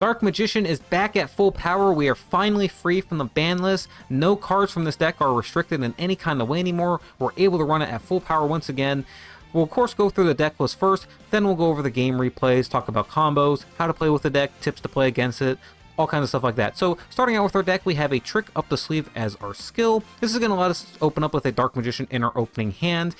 Dark Magician is back at full power. We are finally free from the ban list. No cards from this deck are restricted in any kind of way anymore. We're able to run it at full power once again. We'll of course go through the deck list first, then we'll go over the game replays, talk about combos, how to play with the deck, tips to play against it, all kinds of stuff like that. So starting out with our deck, we have a Trick up the sleeve as our skill. This is going to let us open up with a Dark Magician in our opening hand.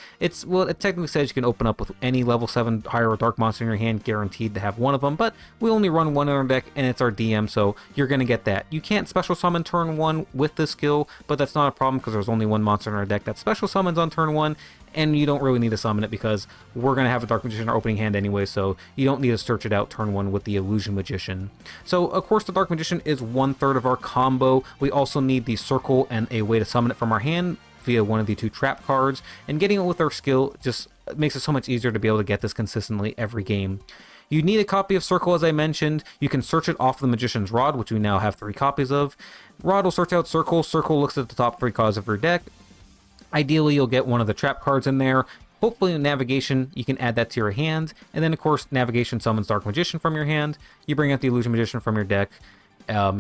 Well, it technically says you can open up with any level 7 higher Dark Monster in your hand, guaranteed to have one of them, but we only run one in our deck and it's our DM, so you're going to get that. You can't special summon turn 1 with this skill, but that's not a problem because there's only one monster in our deck that special summons on turn 1, and you don't really need to summon it because we're going to have a Dark Magician in our opening hand anyway, so you don't need to search it out turn 1 with the Illusion Magician. So, of course, the Dark Magician is 1/3 of our combo. We also need the Circle and a way to summon it from our hand via one of the 2 trap cards, and getting it with our skill just makes it so much easier to be able to get this consistently every game. You need a copy of Circle, as I mentioned. You can search it off the Magician's Rod, which we now have 3 copies of. Rod will search out Circle. Circle looks at the top 3 cards of your deck. Ideally, you'll get one of the trap cards in there. Hopefully in Navigation, you can add that to your hand. And then, of course, Navigation summons Dark Magician from your hand. You bring out the Illusion Magician from your deck.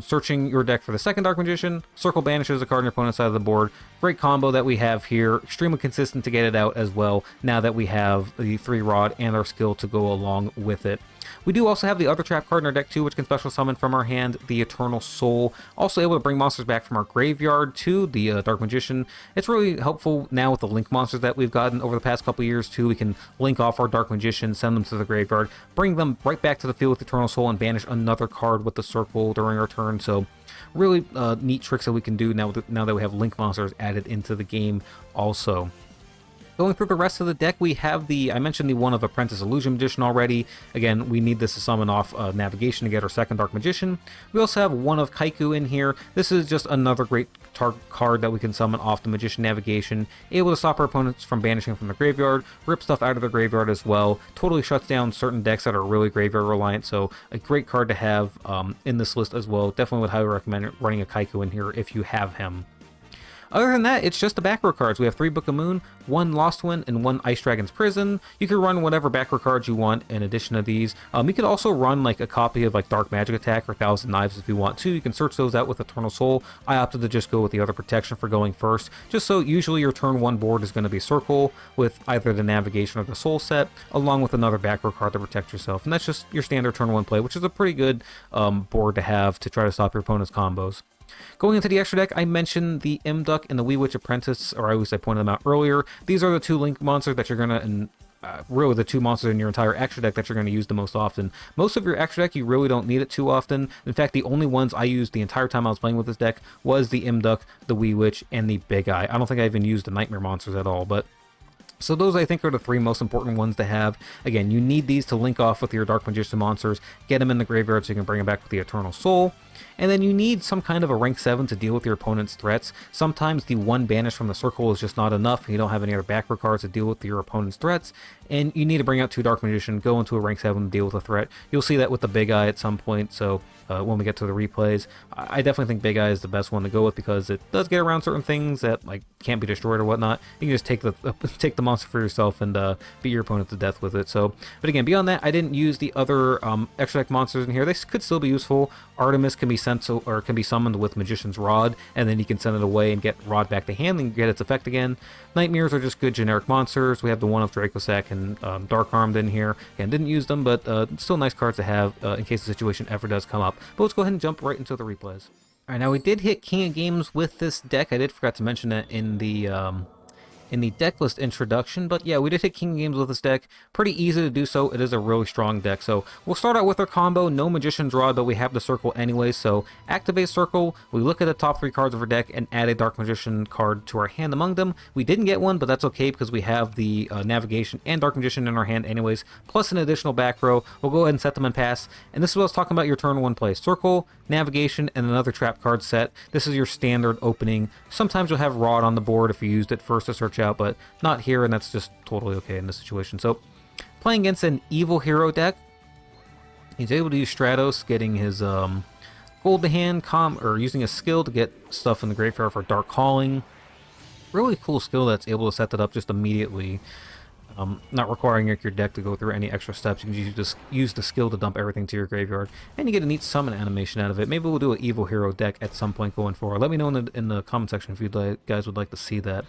Searching your deck for the second Dark Magician. Circle banishes a card on your opponent's side of the board. Great combo that we have here. Extremely consistent to get it out as well, now that we have the 3 Rod and our skill to go along with it. We do also have the other trap card in our deck too, which can special summon from our hand, the Eternal Soul. Also able to bring monsters back from our graveyard to the Dark Magician. It's really helpful now with the link monsters that we've gotten over the past couple years too. We can link off our Dark Magician, send them to the graveyard, bring them right back to the field with Eternal Soul, and banish another card with the Circle during our turn. So really neat tricks that we can do now that we have link monsters added into the game also. Going through the rest of the deck, we have I mentioned the one of Apprentice Illusion Magician already. Again, we need this to summon off Navigation to get our second Dark Magician. We also have one of Kaiku in here. This is just another great card that we can summon off the Magician Navigation. Able to stop our opponents from banishing from the graveyard, rip stuff out of the graveyard as well. Totally shuts down certain decks that are really graveyard reliant, so a great card to have in this list as well. Definitely would highly recommend running a Kaiku in here if you have him. Other than that, it's just the back row cards. We have 3 Book of Moon, 1 Lost One, and 1 Ice Dragon's Prison. You can run whatever back row cards you want in addition to these. You could also run like a copy of like Dark Magic Attack or Thousand Knives if you want to. You can search those out with Eternal Soul. I opted to just go with the other protection for going first, just so usually your turn 1 board is going to be Circle with either the Navigation or the Soul set, along with another back row card to protect yourself. And that's just your standard turn 1 play, which is a pretty good board to have to try to stop your opponent's combos. Going into the extra deck, I mentioned the M-Duck and the Wee Witch Apprentice, or at least I pointed them out earlier. These are the 2 link monsters that you're going to, and really the 2 monsters in your entire extra deck that you're going to use the most often. Most of your extra deck, you really don't need it too often. In fact, the only ones I used the entire time I was playing with this deck was the M-Duck, the Wee Witch, and the Big Eye. I don't think I even used the Nightmare monsters at all, but so those, I think, are the 3 most important ones to have. Again, you need these to link off with your Dark Magician monsters, get them in the graveyard so you can bring them back with the Eternal Soul. And then you need some kind of a rank 7 to deal with your opponent's threats. Sometimes the 1 banish from the Circle is just not enough, and you don't have any other back row cards to deal with your opponent's threats, and you need to bring out 2 Dark Magician, go into a rank 7 to deal with a threat. You'll see that with the Big Eye at some point, so when we get to the replays, I definitely think Big Eye is the best one to go with because it does get around certain things that like can't be destroyed or whatnot. You can just take the monster for yourself and beat your opponent to death with it. So, but again, beyond that, I didn't use the other extra deck monsters in here. They could still be useful. Artemis can be can be summoned with Magician's Rod, and then you can send it away and get Rod back to hand and get its effect again. Nightmares are just good generic monsters. We have the one of Dracosac and Dark Armed in here. Again, didn't use them, but still nice cards to have in case the situation ever does come up. But let's go ahead and jump right into the replays. Alright, now we did hit King of Games with this deck. I did forget to mention that in the deck list introduction, but yeah, we did hit King of Games with this deck. Pretty easy to do so. It is a really strong deck. So we'll start out with our combo. No Magician's Rod, but we have the Circle anyway. So activate Circle. We look at the top 3 cards of our deck and add a Dark Magician card to our hand among them. We didn't get one, but that's okay because we have the Navigation and Dark Magician in our hand anyways, plus an additional back row. We'll go ahead and set them in pass. And this is what I was talking about your turn 1 play. Circle, Navigation, and another trap card set. This is your standard opening. Sometimes you'll have Rod on the board if you used it first to search out, but not here, and that's just totally okay in this situation. So, playing against an Evil Hero deck, he's able to use Stratos, getting his gold to hand, or using a skill to get stuff in the graveyard for Dark Calling. Really cool skill that's able to set that up just immediately. not requiring your deck to go through any extra steps. You can just use the skill to dump everything to your graveyard, and you get a neat summon animation out of it. Maybe we'll do an evil hero deck at some point going forward. Let me know in the comment section if you guys would like to see that.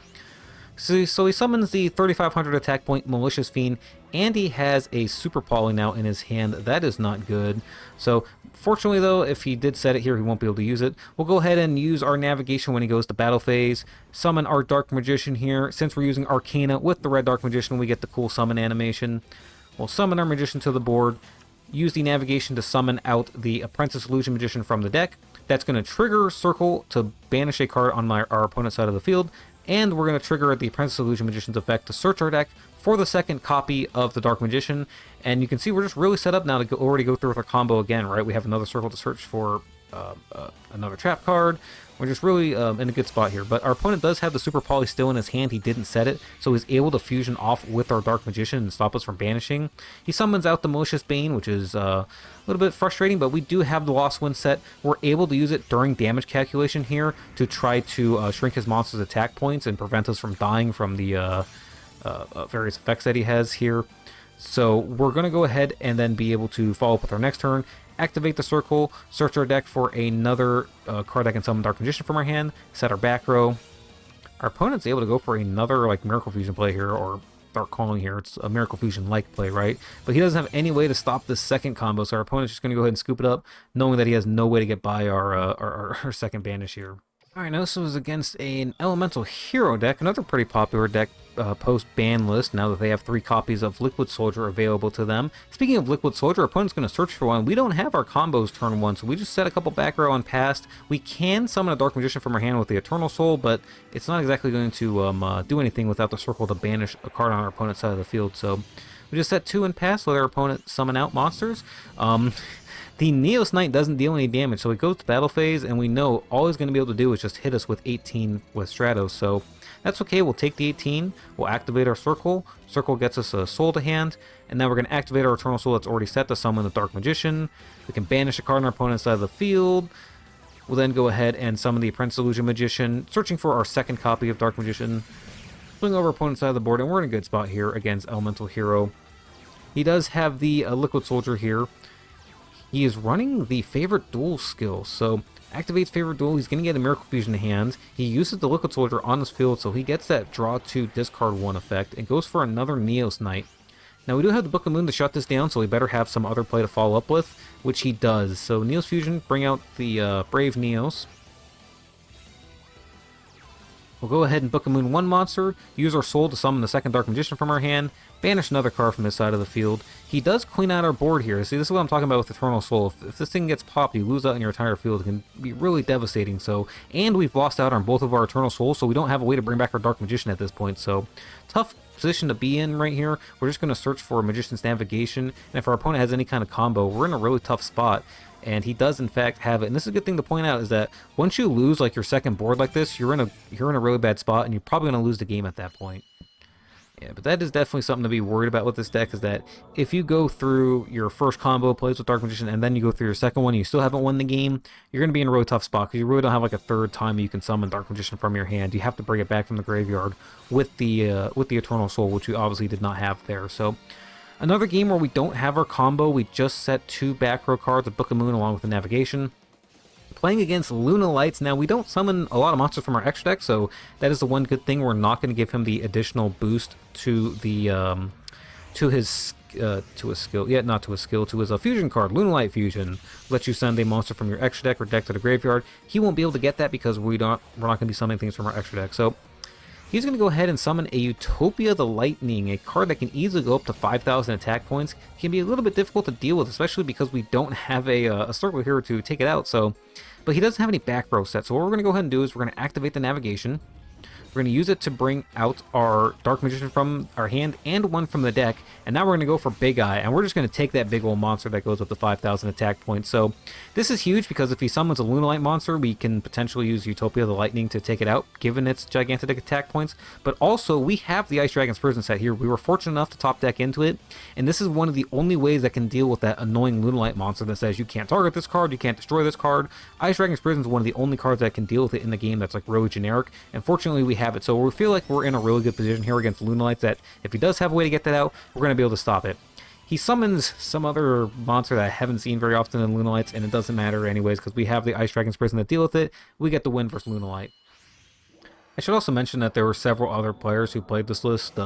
So he summons the 3500 attack point Malicious Fiend, and he has a Super Poly now in his hand. That is not good. So fortunately though, if he did set it here, he won't be able to use it. We'll go ahead and use our navigation when he goes to battle phase. Summon our Dark Magician here. Since we're using Arcana with the red Dark Magician, we get the cool summon animation. We'll summon our Magician to the board. Use the navigation to summon out the Apprentice Illusion Magician from the deck. That's going to trigger Circle to banish a card on our opponent's side of the field. And we're going to trigger the Apprentice Illusion Magician's effect to search our deck for the second copy of the Dark Magician. And you can see we're just really set up now to already go through with our combo again, right? We have another circle to search for another trap card. We're just really in a good spot here. But our opponent does have the Super Poly still in his hand. He didn't set it, so he's able to fusion off with our Dark Magician and stop us from banishing. He summons out the Malicious Bane, which is a little bit frustrating, but we do have the Lost Wind set. We're able to use it during damage calculation here to try to shrink his monster's attack points and prevent us from dying from the various effects that he has here. So we're going to go ahead and then be able to follow up with our next turn, activate the circle, search our deck for another card that can summon Dark Magician from our hand, set our back row. Our opponent's able to go for another like Miracle Fusion play here, or Dark Calling here. It's a Miracle Fusion-like play, right? But he doesn't have any way to stop this second combo, so our opponent's just going to go ahead and scoop it up, knowing that he has no way to get by our second banish here. Alright, now this was against an Elemental Hero deck, another pretty popular deck post-Banlist, now that they have 3 copies of Liquid Soldier available to them. Speaking of Liquid Soldier, our opponent's going to search for one. We don't have our combos turn 1, so we just set a couple back row on past. We can summon a Dark Magician from our hand with the Eternal Soul, but it's not exactly going to do anything without the circle to banish a card on our opponent's side of the field. So we just set 2 in pass, let our opponent summon out monsters. The Neos Knight doesn't deal any damage, so he goes to battle phase, and we know all he's going to be able to do is just hit us with 18 with Stratos, so that's okay. We'll take the 18, we'll activate our Circle, Circle gets us a Soul to hand, and now we're going to activate our Eternal Soul that's already set to summon the Dark Magician. We can banish a card on our opponent's side of the field. We'll then go ahead and summon the Apprentice Illusion Magician, searching for our second copy of Dark Magician, swing over our opponent's side of the board, and we're in a good spot here against Elemental Hero. He does have the Liquid Soldier here. He is running the Favorite Duel skill, so activates Favorite Duel, he's going to get a Miracle Fusion in hand. He uses the Liquid Soldier on his field, so he gets that draw 2, discard 1 effect, and goes for another Neos Knight. Now we do have the Book of Moon to shut this down, so we better have some other play to follow up with, which he does. So Neos Fusion, bring out the Brave Neos. We'll go ahead and Book of Moon 1 monster, use our Soul to summon the second Dark Magician from our hand, banish another card from his side of the field. He does clean out our board here. See, this is what I'm talking about with Eternal Soul. If this thing gets popped, you lose out in your entire field. It can be really devastating. So, and we've lost out on both of our Eternal Souls, so we don't have a way to bring back our Dark Magician at this point. So, tough position to be in right here. We're just going to search for Magician's Navigation, and if our opponent has any kind of combo, we're in a really tough spot. And he does in fact have it. And this is a good thing to point out, is that once you lose like your second board like this, you're in a really bad spot, and you're probably going to lose the game at that point. Yeah, but that is definitely something to be worried about with this deck, is that if you go through your first combo plays with Dark Magician and then you go through your second one and you still haven't won the game, you're going to be in a really tough spot, because you really don't have like a third time you can summon Dark Magician from your hand. You have to bring it back from the graveyard with the Eternal Soul, which we obviously did not have there. So another game where we don't have our combo, we just set 2 back row cards, a Book of Moon along with the Navigation. Playing against Luna Lights. Now, we don't summon a lot of monsters from our extra deck, so that is the one good thing. We're not going to give him the additional boost to the to his skill. Yeah, not to his skill, to his fusion card, Luna Light Fusion. Let you send a monster from your extra deck or deck to the graveyard. He won't be able to get that because we're not going to be summoning things from our extra deck. So he's going to go ahead and summon a Utopia the Lightning, a card that can easily go up to 5,000 attack points. It can be a little bit difficult to deal with, especially because we don't have a circle here to take it out. So, but he doesn't have any back row set. So what we're going to go ahead and do is we're going to activate the Navigation. We're going to use it to bring out our Dark Magician from our hand and one from the deck. And now we're going to go for Big Eye. And we're just going to take that big old monster that goes up to 5,000 attack points. So this is huge, because if he summons a Lunalight monster, we can potentially use Utopia the Lightning to take it out, given its gigantic attack points. But also, we have the Ice Dragon's Prison set here. We were fortunate enough to top deck into it. And this is one of the only ways that can deal with that annoying Lunalight monster that says you can't target this card, you can't destroy this card. Ice Dragon's Prison is one of the only cards that can deal with it in the game that's like really generic. And fortunately, we have it. So we feel like we're in a really good position here against Lunalights, that if he does have a way to get that out, we're going to be able to stop it. He summons some other monster that I haven't seen very often in Lunalights, and it doesn't matter anyways, because we have the Ice Dragon's Prison to deal with it. We get the win versus Lunalight. I should also mention that there were several other players who played this list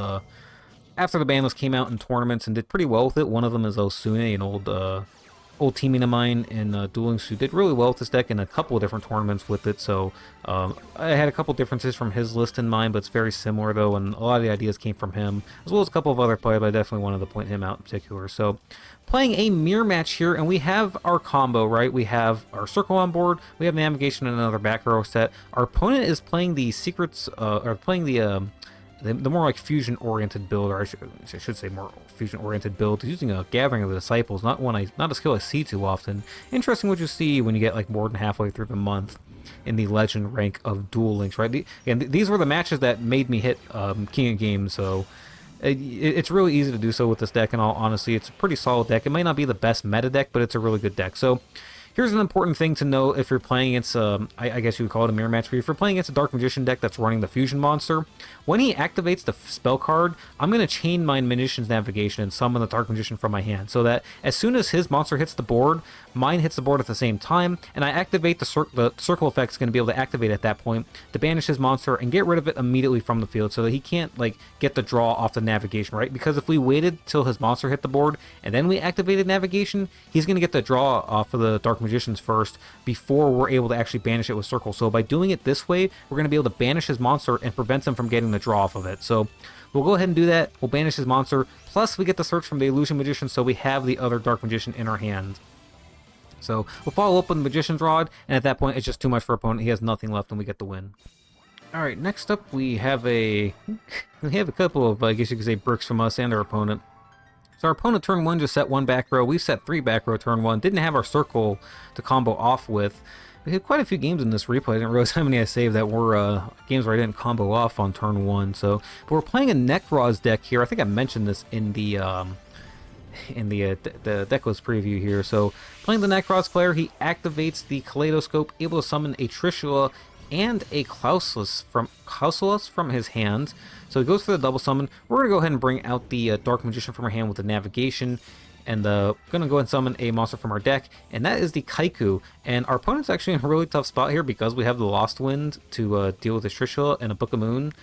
after the ban list came out in tournaments and did pretty well with it. One of them is Sune, an old teammate of mine in Dueling, who did really well with this deck in a couple of different tournaments with it. So I had a couple differences from his list and mine, but it's very similar though, and a lot of the ideas came from him, as well as a couple of other players, but I definitely wanted to point him out in particular. So playing a mirror match here, and we have our combo, right? We have our circle on board, we have navigation and another back row set. Our opponent is playing the secrets, or playing the more like fusion-oriented build, or I should say more fusion-oriented build, using a Gathering of the Disciples, not a skill I see too often. Interesting what you see when you get like more than halfway through the month in the Legend rank of Duel Links, right? These were the matches that made me hit King of Games, so it's really easy to do so with this deck. In all honesty, it's a pretty solid deck. It might not be the best meta deck, but it's a really good deck. So here's an important thing to know if you're playing against, I guess you would call it a mirror match, but if you're playing against a Dark Magician deck that's running the Fusion monster, when he activates the spell card, I'm going to chain my Magician's Navigation and summon the Dark Magician from my hand, so that as soon as his monster hits the board, mine hits the board at the same time, and I activate the circle effect is going to be able to activate at that point to banish his monster and get rid of it immediately from the field, so that he can't like get the draw off the navigation, right? Because if we waited till his monster hit the board and then we activated navigation, he's going to get the draw off of the Dark Magicians first before we're able to actually banish it with circle. So by doing it this way, we're going to be able to banish his monster and prevent him from getting the draw off of it. So we'll go ahead and do that. We'll banish his monster, plus we get the search from the Illusion Magician, so we have the other Dark Magician in our hand. So we'll follow up with the Magician's Rod, and at that point it's just too much for our opponent. He has nothing left and we get the win. Alright, next up we have a couple of, I guess you could say, bricks from us and our opponent. So our opponent turn 1 just set 1 back row. We set 3 back row turn 1. Didn't have our circle to combo off with. We had quite a few games in this replay. I didn't realize how many I saved that were games where I didn't combo off on turn 1. So, but we're playing a Necroz deck here. I think I mentioned this in the decklist preview here. So playing the Necroz player, he activates the Kaleidoscope, able to summon a Trishula and a Klausulus from his hand. So he goes for the double summon. We're going to go ahead and bring out the Dark Magician from our hand with the navigation, and going to go ahead and summon a monster from our deck, and that is the Kaiku. And our opponent's actually in a really tough spot here because we have the Lost Wind to deal with his Trishula and a Book of Moon.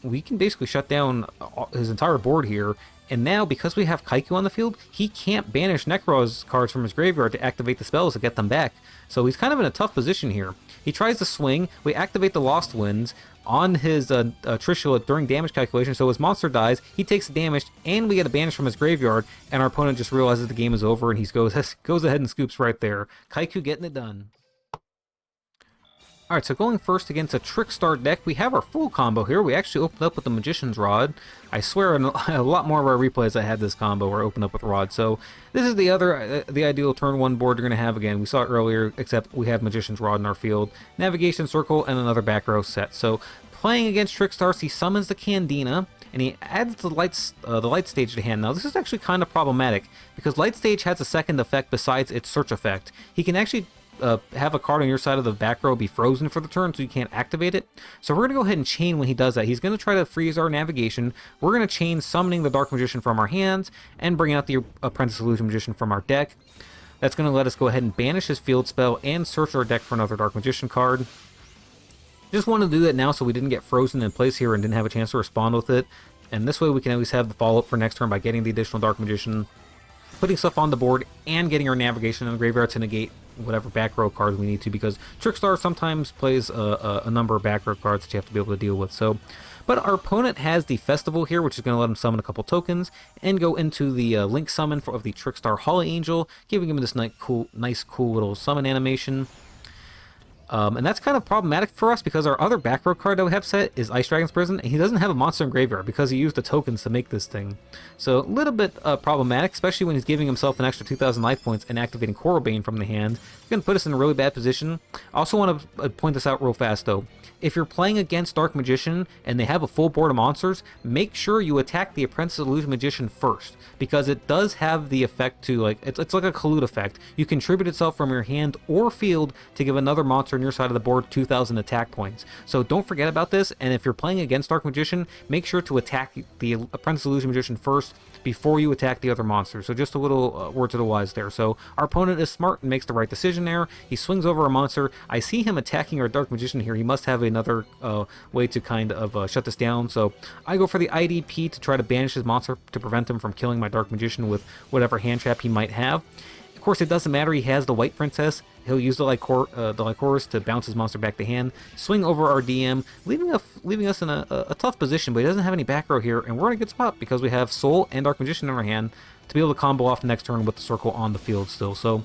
We can basically shut down his entire board here. And now, because we have Kaiku on the field, he can't banish Necroz cards from his graveyard to activate the spells to get them back. So he's kind of in a tough position here. He tries to swing, we activate the Lost Winds on his Trishula during damage calculation, so his monster dies, he takes the damage, and we get a banish from his graveyard, and our opponent just realizes the game is over, and he goes ahead and scoops right there. Kaiku getting it done. Alright, so going first against a Trickstar deck, we have our full combo here. We actually opened up with the Magician's Rod. I swear in a lot more of our replays I had this combo where I opened up with Rod. So this is the ideal turn 1 board you're going to have again. We saw it earlier, except we have Magician's Rod in our field, Navigation Circle, and another back row set. So playing against Trickstars, he summons the Candina, and he adds the light stage to hand. Now this is actually kind of problematic, because light stage has a second effect besides its search effect. He can actually have a card on your side of the back row be frozen for the turn, so you can't activate it. So we're going to go ahead and chain when he does that. He's going to try to freeze our navigation. We're going to chain summoning the Dark Magician from our hands and bring out the Apprentice Illusion Magician from our deck. That's going to let us go ahead and banish his field spell and search our deck for another Dark Magician card. Just wanted to do that now so we didn't get frozen in place here and didn't have a chance to respond with it. And this way we can at least have the follow-up for next turn by getting the additional Dark Magician, putting stuff on the board, and getting our navigation in the graveyard to negate whatever back row cards we need to, because Trickstar sometimes plays a number of back row cards that you have to be able to deal with. So, but our opponent has the Festival here, which is going to let him summon a couple tokens and go into the Link summon of the Trickstar Holly Angel, giving him this nice cool little summon animation. And that's kind of problematic for us because our other back row card that we have set is Ice Dragon's Prison, and he doesn't have a monster in graveyard because he used the tokens to make this thing. So a little bit problematic, especially when he's giving himself an extra 2,000 life points and activating Coralbane from the hand. It's going to put us in a really bad position. I also want to point this out real fast though. if you're playing against Dark Magician and they have a full board of monsters, make sure you attack the Apprentice Illusion Magician first, because it does have the effect to, like, it's like a collude effect. You contribute itself from your hand or field to give another monster on your side of the board 2,000 attack points. So don't forget about this, and if you're playing against Dark Magician, make sure to attack the Apprentice Illusion Magician first before you attack the other monsters. So just a little word to the wise there. So our opponent is smart and makes the right decision there. He swings over a monster. I see him attacking our Dark Magician here. He must have another way to kind of shut this down. So I go for the IDP to try to banish his monster to prevent him from killing my Dark Magician with whatever hand trap he might have. Of course, it doesn't matter. He has the White Princess. He'll use the Lycoris to bounce his monster back to hand, swing over our DM, leaving us in a tough position, but he doesn't have any back row here, and we're in a good spot because we have Soul and Dark Magician in our hand to be able to combo off next turn with the circle on the field still. So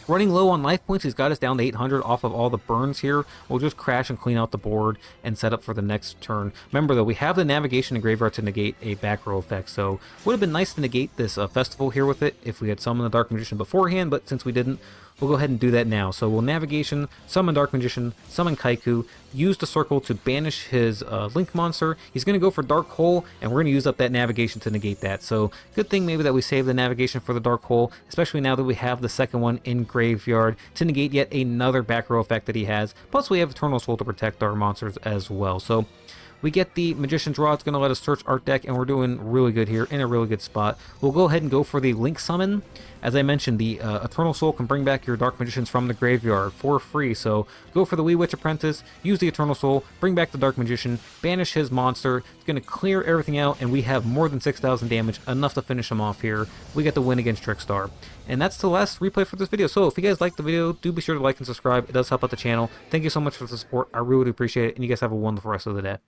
running low on life points, he's got us down to 800 off of all the burns here. We'll just crash and clean out the board and set up for the next turn. Remember though, we have the navigation and graveyard to negate a back row effect, so would have been nice to negate this festival here with it if we had summoned the Dark Magician beforehand, but since we didn't, we'll go ahead and do that now. So we'll navigation, summon Dark Magician, summon Kaiku, use the circle to banish his Link monster. He's going to go for Dark Hole, and we're going to use up that navigation to negate that. So good thing maybe that we saved the navigation for the Dark Hole, especially now that we have the second one in graveyard to negate yet another back row effect that he has. Plus we have Eternal Soul to protect our monsters as well. So we get the Magician's Draw. It's going to let us search Art Deck, and we're doing really good here, in a really good spot. We'll go ahead and go for the Link Summon. As I mentioned, the Eternal Soul can bring back your Dark Magicians from the graveyard for free, so go for the Wee Witch Apprentice, use the Eternal Soul, bring back the Dark Magician, banish his monster. It's going to clear everything out, and we have more than 6,000 damage, enough to finish him off here. We get the win against Trickstar. And that's the last replay for this video. So if you guys liked the video, do be sure to like and subscribe. It does help out the channel. Thank you so much for the support. I really do appreciate it, and you guys have a wonderful rest of the day.